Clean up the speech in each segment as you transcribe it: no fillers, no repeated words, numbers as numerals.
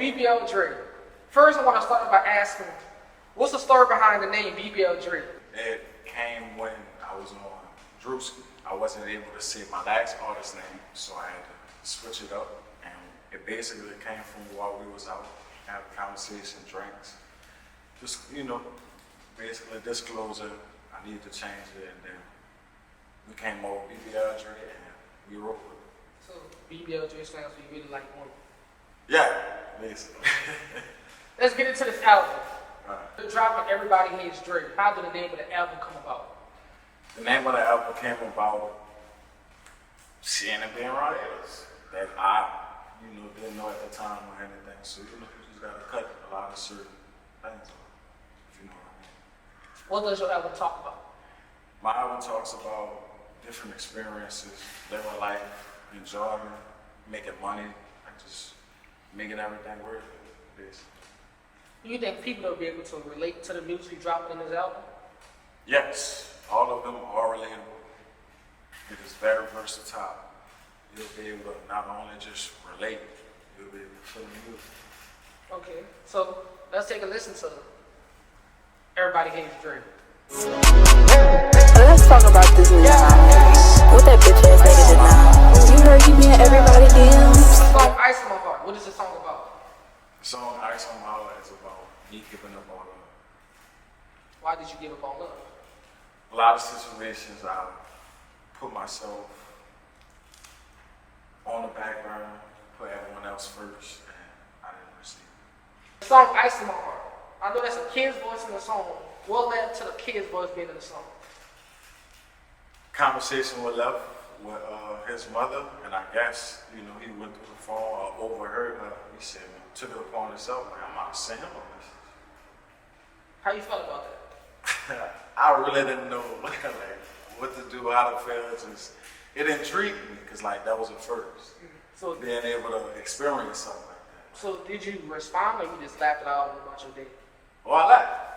BBL Dré. First, I want to start by asking, what's the story behind the name BBL Dré? It came when I was on Drewski. I wasn't able to say my last artist name, so I had to switch it up. And it basically came from while we was out having conversation, drinks. Just, basically disclosure. I needed to change it, and then we came over BBL Dré, and we wrote with it. So BBL Dré stands for you really like women. Yeah, basically. Let's get into this album. Right. The drop of Everybody Hates Dré. How did the name of the album come about? The name of the album came about seeing it being around us that I, didn't know at the time or anything. So, you just gotta cut a lot of certain things off, if you know what I mean. What does your album talk about? My album talks about different experiences, living life, enjoyment, making money, and just making everything worth it, basically. Do you think people will be able to relate to the music you dropped in this album? Yes, all of them are relatable. It is very versatile. You'll be able to not only just relate, you'll be able to feel the music. Okay, so let's take a listen to Everybody Hates Dré. Let's talk about this new song. What that bitch ass nigga did now. You heard he been everybody DMs. The song Ice on My Heart, what is the song about? The song Ice on My Heart is about me giving up on love. Why did you give up on love? A lot of situations I put myself on the back burner, put everyone else first, and I didn't receive it. The song Ice on My Heart. I know that's a kid's voice in the song. What led to the kid's voice being in the song? Conversation with love with his mother, and I guess, he went through the phone or overheard her. He said, took it upon himself, like, I'm not sending him a message. How you felt about that? I really didn't know what to do, how to feel. It intrigued me, because that was a first. So being able to experience something like that. So did you respond, or you just laughed it out about your day? Oh, I laughed.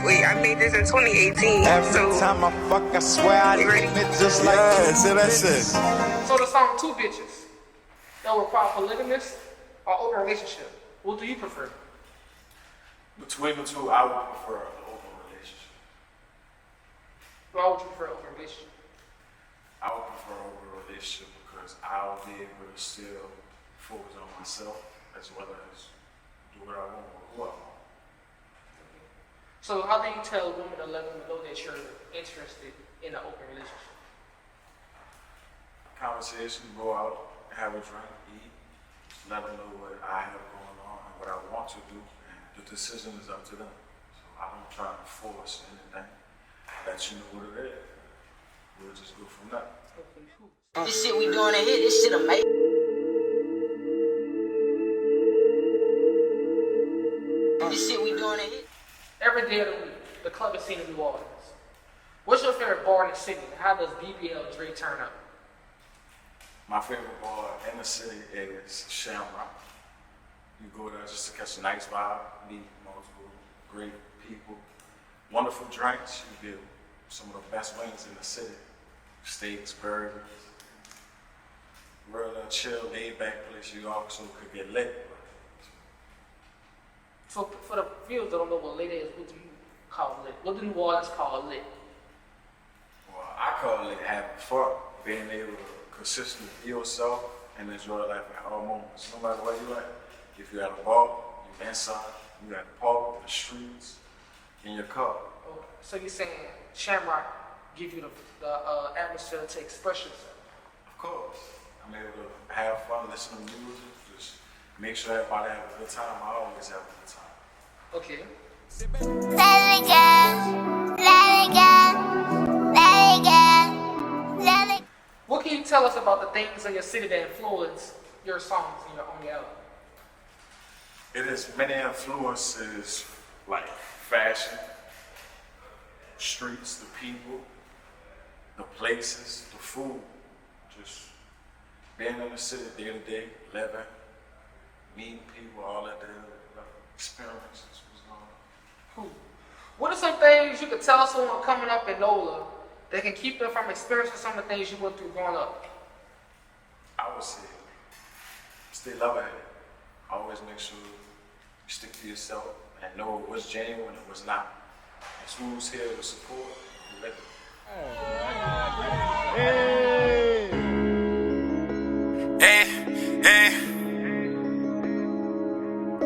I made this in 2018. Every time I fuck, I swear I You ready? it just like say that shit. So the song Two Bitches, that were probably polygamous or open relationship. What do you prefer? Between the two, I would prefer an open relationship. Why would you prefer open relationship? I would prefer an open relationship because I'll be able to still focus on myself as well as do what I want or who I want. So how do you tell women to let them know that you're interested in an open relationship? Conversation, go out, have a drink, eat, just let them know what I have going on and what I want to do, and the decision is up to them. So I don't try to force anything. I let you know what it is. We'll just go from there. This shit we doing in here, this shit amazing. This shit we doing in here. Every day of the week, the club is seen in New Orleans. What's your favorite bar in the city? How does BBL Dré turn up? My favorite bar in the city is Shamrock. You go there just to catch a nice vibe, meet multiple great people, wonderful drinks. You get some of the best wings in the city. Steaks, burgers, real chill, laid back place. You also could get lit. So for the viewers that don't know what lit is, what do you call lit? What do New Orleans call lit? Well, I call it having fun, being able to consistently be yourself and enjoy life at all moments. No matter where you at. If you're at a bar, you're inside, you're at the park, the streets, in your car. Okay. So you're saying Shamrock give you the atmosphere to express yourself? Of course. I'm able to have fun, listen to music, just make sure everybody have a good time. I always have a good time. Okay. Let it go, let it go, let it go, let it go. What can you tell us about the things in your city that influence your songs and your own album? It is many influences like fashion, streets, the people, the places, the food, just being in the city day to day, living, meeting people, all that experiences was going on. Cool. What are some things you could tell someone coming up in NOLA that can keep them from experiencing some of the things you went through growing up? I would say stay level-headed. Always make sure you stick to yourself and know what's genuine and what's not. And who's here to support and let them.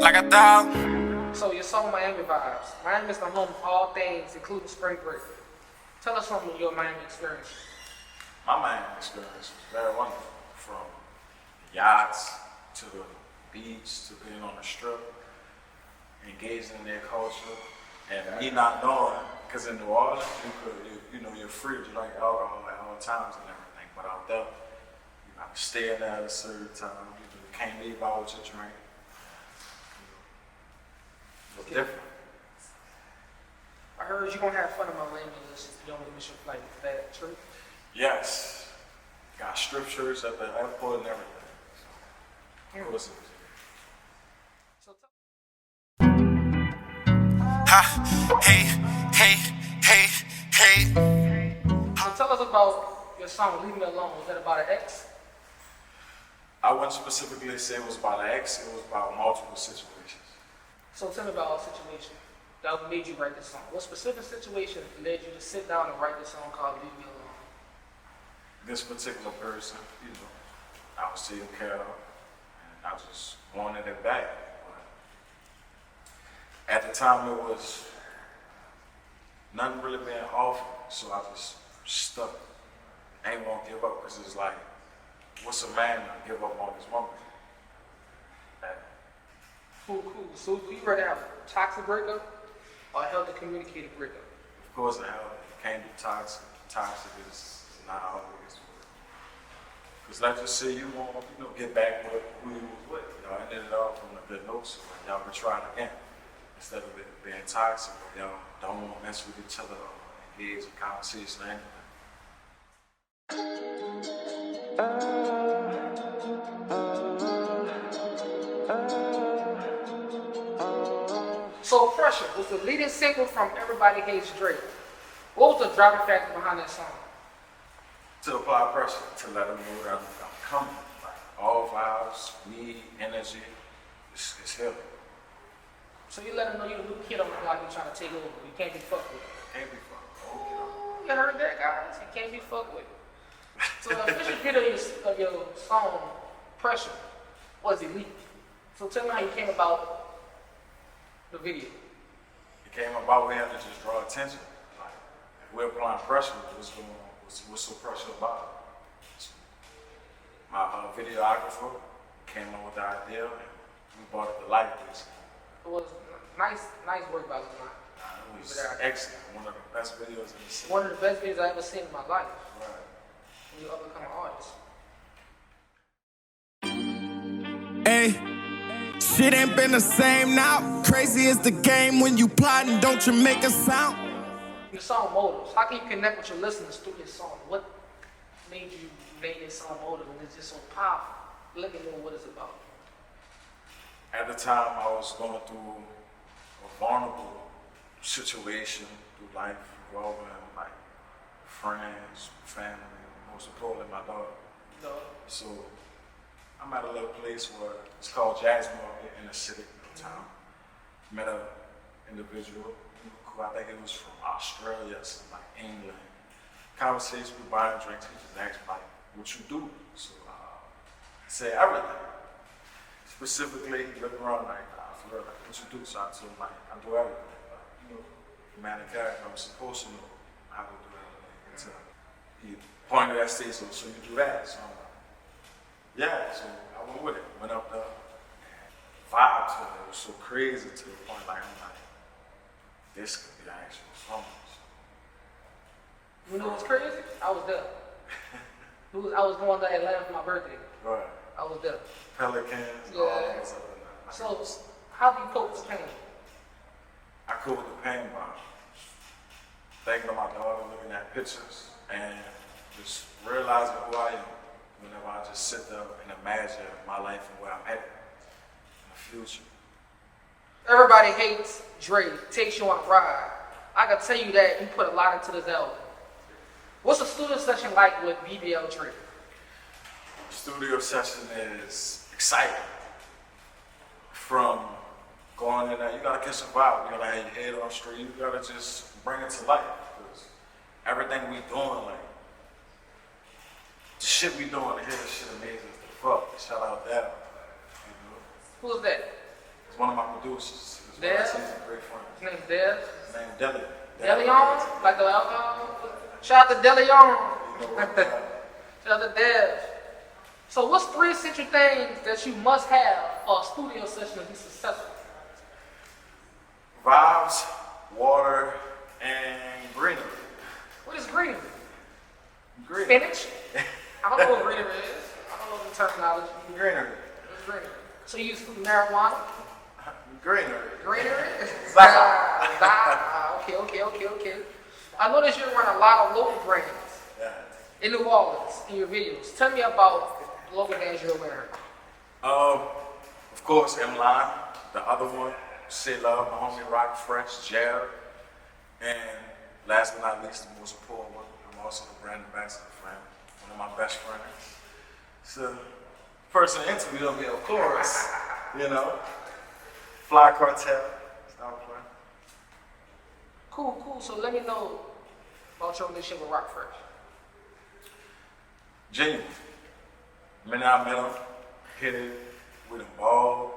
Like a dog. So your song Miami Vibes. Miami is the home of all things, including spring break. Tell us something of your Miami experience. My Miami experience was very wonderful. From yachts to the beach to being on the strip, engaging in their culture, and me not knowing, because in New Orleans you're free to drink alcohol at all times and everything, but out there you gotta stay in there at a certain time. You can't leave out with your drink. It's different. I heard you're gonna have fun in Miami if you don't miss your flight. Is that true? Yes. Got strip shirts at the airport and everything. So, of course it was. So tell us about your song Leave Me Alone. Was that about an ex? I wouldn't specifically say it was about an ex, it was about multiple situations. So tell me about a situation that made you write this song. What specific situation led you to sit down and write this song called Leave Me Alone? This particular person, I was taking care of, and I just wanted it back. But at the time, it was nothing really being offered, so I just stuck. I ain't gonna give up, because it's like, what's a man to give up on his woman? Cool. So do you rather have a toxic breakup or a healthy communicated breakup? Of course, it can't be toxic. Toxic is not always. Because let's just say you want to get back with who you was with. Y'all ended it off on a good note, so y'all can try it again. Instead of it being toxic, y'all don't want to mess with each other or engage in conversation or anything. So Pressure was the leading single from Everybody Hates Dré. What was the driving factor behind that song? To apply pressure, to let them know that I'm coming. Like, all vibes, need, energy, it's healing. So you let them know you're the new kid on the block you're trying to take over. You can't be fucked with. Can't be fucked. Ooh, you heard that, guys? You can't be fucked with. So the official video of your song, Pressure, was Elite. So tell me how you came about the video. It came about, we had to just draw attention. Like, if we're applying pressure, what's so pressure about it? So my videographer came up with the idea, and we brought it to life, basically. It was nice work by Lamont. It was excellent. One of the best videos in the city. One of the best videos I ever seen in my life. Right. When you become an artist. Hey, shit ain't been the same now. Crazy is the game when you plotting, don't you make a sound? Your song Motives. How can you connect with your listeners through this song? What made you make this song Motives and it's just so powerful? Let me know what it's about. At the time, I was going through a vulnerable situation through life, involving like friends, family, most importantly my daughter. No. So I'm at a little place where it's called Jazz Market in the city of town. Met an individual who I think it was from Australia, something like England. Conversation, we buying drinks, he just asked like, what you do? So I said everything. Specifically, he looked around like, for real, like, what you do? So I told him like, I do everything. Like, man, the character, I'm supposed to know how to do everything. So he pointed at stage, so you do that. So I'm like, yeah, so I went with it. Went up there, vibe to it. It was so crazy to the point like, I'm like, this could be an actual song. You know what's crazy? I was there. I was going to Atlanta for my birthday. Right. I was there. Pelicans, Yeah. all that stuff. So, how do you cope with pain? I cope with the pain by thinking of my daughter, looking at pictures, and just realizing who I am whenever I just sit there and imagine my life and where I'm headed in the future. Everybody Hates Dré. Takes you on a ride. I can tell you that you put a lot into this album. What's a studio session like with BBL Dré? Studio session is exciting. From going in there, you gotta catch a vibe. You gotta have your head on straight. You gotta just bring it to life. Because everything we doing, like, the shit we doing here, this shit amazing as the fuck. Shout out that. You know? Who's that? It's one of my producers. Dez? He's a great friend. His name's Dez. His name Deli. DeLeon? Like the alcohol? Shout out to DeLeon. You know what, Shout out to Dez. So what's 3 essential things that you must have for a studio session to be successful? Vibes, water, and greenery. What is greenery? Greenery. Spinach? I don't know what greenery is. I don't know the terminology. Greenery. What's greenery? So you use marijuana? Greenery. Greenery? Zaza. Okay. I noticed you run a lot of local brands Yeah. in New Orleans in your videos. Tell me about the local brands you're wearing. Of course, M-Line. The other one, Say Love, my homie Rock Fresh, Jared. And last but not least, the most important one, I'm also the brand ambassador friend, one of my best friends. So, person interview me, of course, you know. Fly Cartel. Stop playing. Cool. So let me know about your relationship with Rock Fresh. Genuine. The minute I met him, hit it with a ball.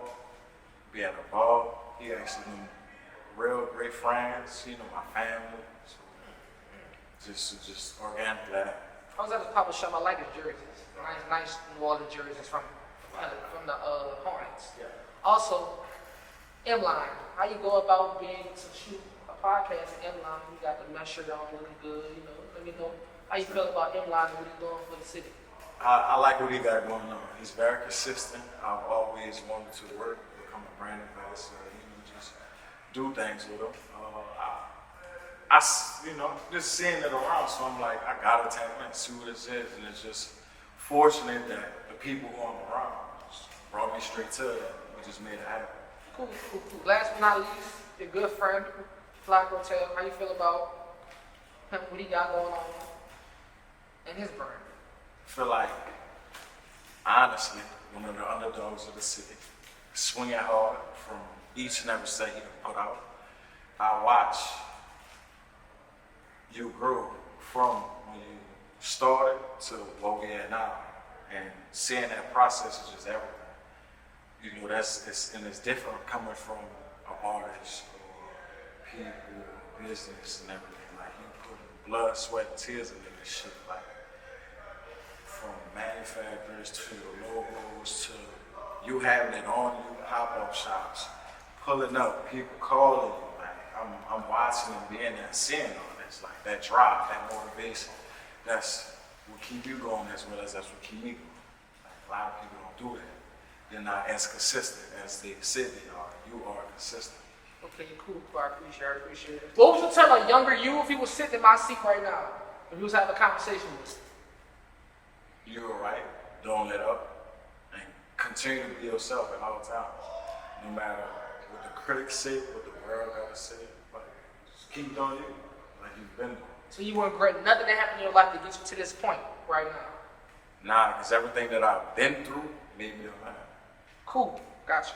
We had a ball. He actually knew real great friends. You know, my family. So just organic that. I was at the pop-up shop. I like his jerseys. Nice New Orleans jerseys from the Hornets. Yeah. Also, M-Line. How you go about being able to shoot a podcast at M-Line? You got the mesh shirt on, looking good. You know, let me know how you feel about M-Line and what he's doing for the city. I like what he got going on. He's very consistent. I've always wanted to work, become a brand ambassador, just do things with him. You know, just seeing it around, so I'm like, I gotta tap in, see what this is, and it's just fortunate that the people who I'm around just brought me straight to it. We just made it happen. Cool. Last but not least, your good friend, Fly Hotel. How you feel about him, what he got going on, and his brand? I feel like, honestly, one of the underdogs of the city, swinging hard from each and every set he put out. I watch you grow from when you started to what we at now, and seeing that process is just everything. You know, it's different coming from an artist or people, business, and everything. Like, you put blood, sweat, and tears into this shit. Like, from manufacturers to the logos to you having it on you, pop-up shops, pulling up, people calling you. Like, I'm watching and being there, seeing all this, like that drive, that motivation. That's what keep you going as well as that's what keep me going. Like, a lot of people don't do that. They're not as consistent as they said they are. You are consistent. Okay, cool. I appreciate it. What would you tell a younger you if he was sitting in my seat right now? If he was having a conversation with you? You're right. Don't let up. And continue to be yourself at all times. No matter what the critics say, what the world gotta say. Like, just keep doing you. Like you've been doing. So you wouldn't regret nothing that happened in your life to get you to this point right now? Nah, because everything that I've been through made me a man. Cool. Gotcha.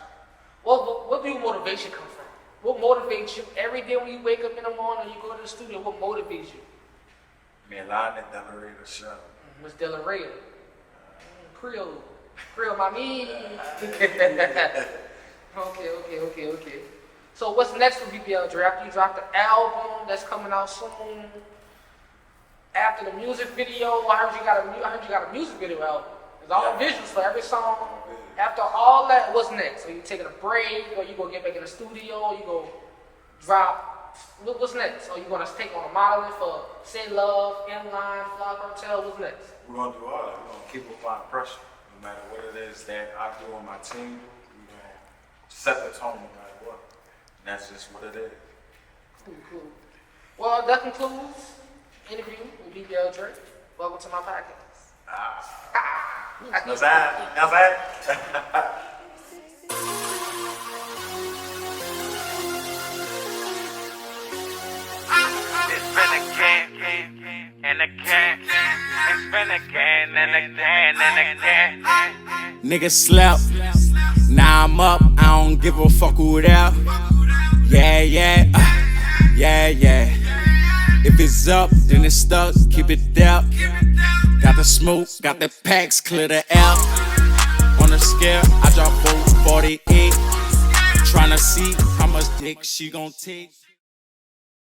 What do your motivation come from? What motivates you every day when you wake up in the morning and you go to the studio? What motivates you? Me and Lana Delary the show. Miss Delaria. Creole, mami. Okay. So what's next for BBL Dré? After you drop the album that's coming out soon, after the music video, I heard you got a music video album. There's all visuals for every song. After all that, what's next? So you taking a break, or you gonna get back in the studio, you go drop. What's next? Are you gonna take on a modeling for Say Love, M-Line, Fly Cartel? What's next? We're gonna do all that. We're gonna keep applying pressure. No matter what it is that I do on my team, we're gonna set the tone no matter what. And that's just what it is. Cool. Well, that concludes the interview with BBL Dré. Welcome to my podcast. That's that. It's been a game. and again, and spin again and again and again. Nigga slept, now I'm up, I don't give a fuck who that. Yeah, yeah, yeah. If it's up, then it's stuck, keep it there. Got the smoke, got the packs, clear the air. On the scale, I drop 448. Tryna see how much dick she gon' take.